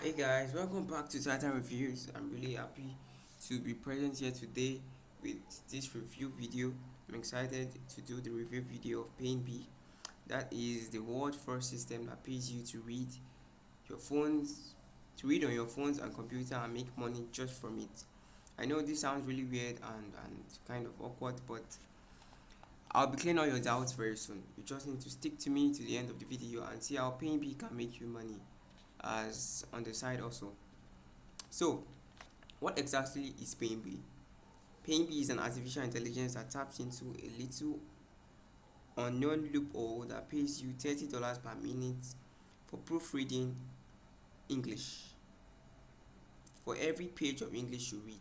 Hey guys, welcome back to Titan Reviews. I'm really happy to be present here today with this review video. I'm excited to do the review video of Payingbee. That is the world first system that pays you to read your phones, to read on your phones and computer and make money just from it. I know this sounds really weird and kind of awkward, but I'll be clearing all your doubts very soon. You just need to stick to me to the end of the video and see how Payingbee can make you money as on the side also. So, what exactly is Payingbee? Payingbee is an artificial intelligence that taps into a little unknown loophole that pays you $30 per minute for proofreading English. For every page of English you read,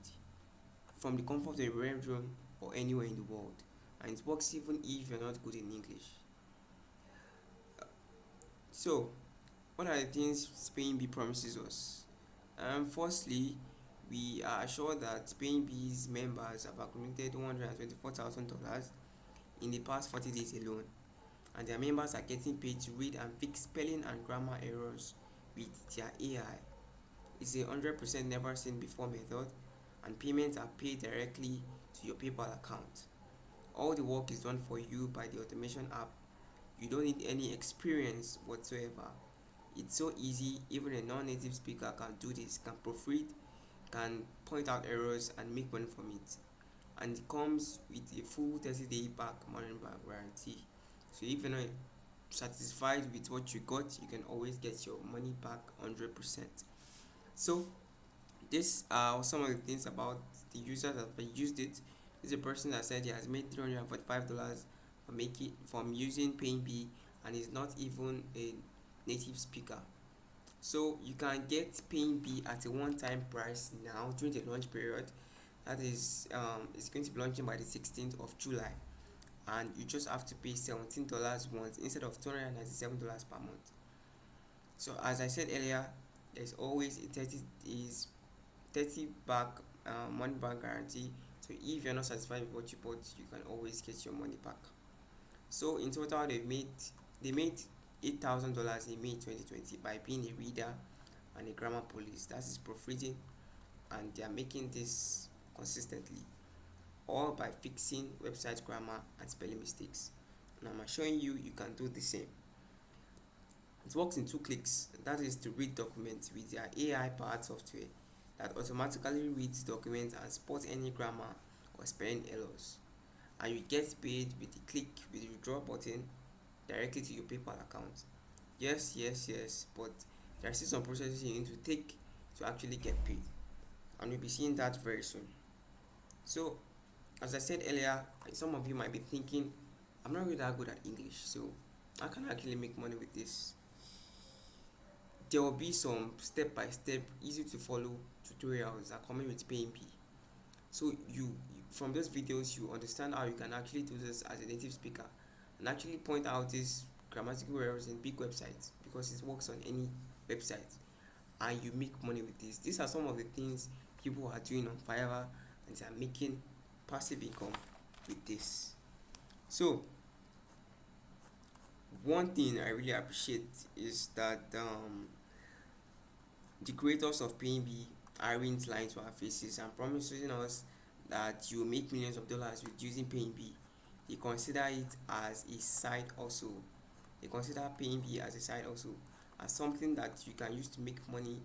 from the comfort of your bedroom or anywhere in the world. And it works even if you're not good in English. So, what are the things Payingbee promises us? Firstly, we are assured that Payingbee's members have accumulated $124,000 in the past 40 days alone, and their members are getting paid to read and fix spelling and grammar errors with their AI. It's a 100% never seen before method, and payments are paid directly to your PayPal account. All the work is done for you by the automation app. You don't need any experience whatsoever. It's so easy, even a non-native speaker can do this, can proofread, can point out errors and make money from it. And it comes with a full 30-day back money back guarantee. So if you're not satisfied with what you got, you can always get your money back 100%. So this are some of the things about the user that used it. This is a person that said he has made $345 from using Payingbee, and is not even a native speaker. So you can get Payingbee at a one-time price now during the launch period. That is, it's going to be launching by the 16th of July, and you just have to pay $17 once instead of $297 per month. So as I said earlier, there's always a 30 back money back guarantee. So if you're not satisfied with what you bought, you can always get your money back. So in total, they made $8,000 in May 2020 by being a reader and a grammar police. That is proofreading, and they are making this consistently, all by fixing website grammar and spelling mistakes. And I'm showing you can do the same. It works in 2 clicks. That is to read documents with their AI powered software that automatically reads documents and spots any grammar or spelling errors. And you get paid with a click with the withdraw button directly to your PayPal account. Yes, but there are still some processes you need to take to actually get paid, and we'll be seeing that very soon. So, as I said earlier, some of you might be thinking, I'm not really that good at English, so I can actually make money with this. There will be some step-by-step, easy to follow tutorials that come in with Payingbee. So you from those videos you understand how you can actually do this as a native speaker and actually point out these grammatical errors in big websites, because it works on any website, and you make money with this. These are some of the things people are doing on Fiverr, and they are making passive income with this. So one thing I really appreciate is that the creators of Payingbee aren't lying to our faces and promising us that you will make millions of dollars with using Payingbee. They consider it as a side also. They consider Payingbee as a side also, as something that you can use to make money,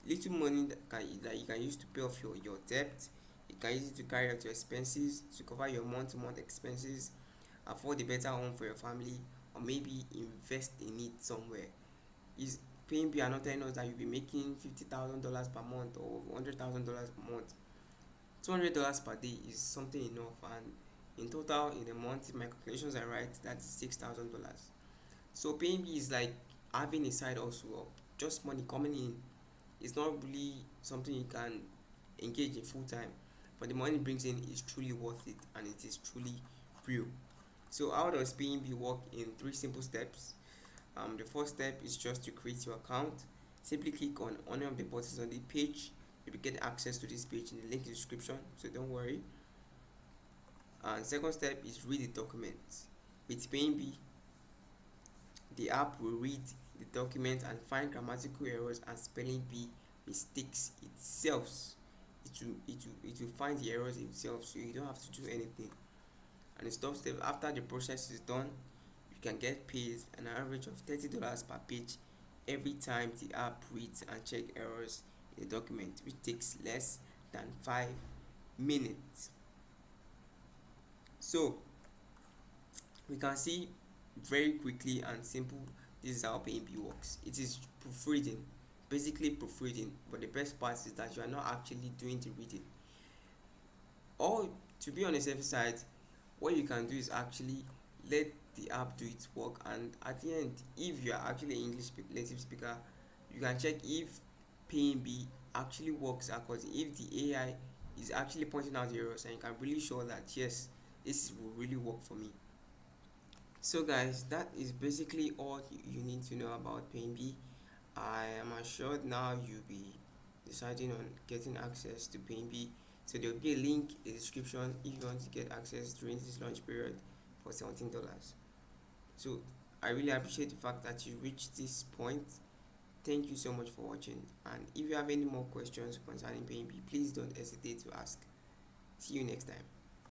little money that you can use to pay off your debt. You can use it to carry out your expenses, to cover your month-to-month expenses, afford a better home for your family, or maybe invest in it somewhere. Is Payingbee are not telling us that you'll be making $50,000 per month or $100,000 per month. $200 per day is something enough, and in total in a month, if my calculations are right, that's $6,000. So Payingbee is like having a side also of just money coming in. It's not really something you can engage in full time, but the money it brings in is truly worth it, and it is truly real. So how does Payingbee work in 3 simple steps? The first step is just to create your account. Simply click on any of the buttons on the page. You will get access to this page in the link in the description, so don't worry. And second step is read the documents. With Payingbee, the app will read the document and find grammatical errors and spelling bee mistakes itself. It will find the errors itself, so you don't have to do anything. And the stop step, after the process is done, you can get paid an average of $30 per page every time the app reads and check errors in the document, which takes less than 5 minutes. So we can see very quickly and simple, this is how Payingbee works. It is proofreading, basically proofreading, but the best part is that you are not actually doing the reading. Or to be on the safe side, what you can do is actually let the app do its work, and at the end, if you are actually an native speaker, you can check if Payingbee actually works according, if the AI is actually pointing out the errors, and you can really sure that yes, this will really work for me. So guys, that is basically all you need to know about Payingbee. I am assured now you'll be deciding on getting access to Payingbee. So there will be a link in the description if you want to get access during this launch period for $17. So I really appreciate the fact that you reached this point. Thank you so much for watching, and if you have any more questions concerning Payingbee, please don't hesitate to ask. See you next time.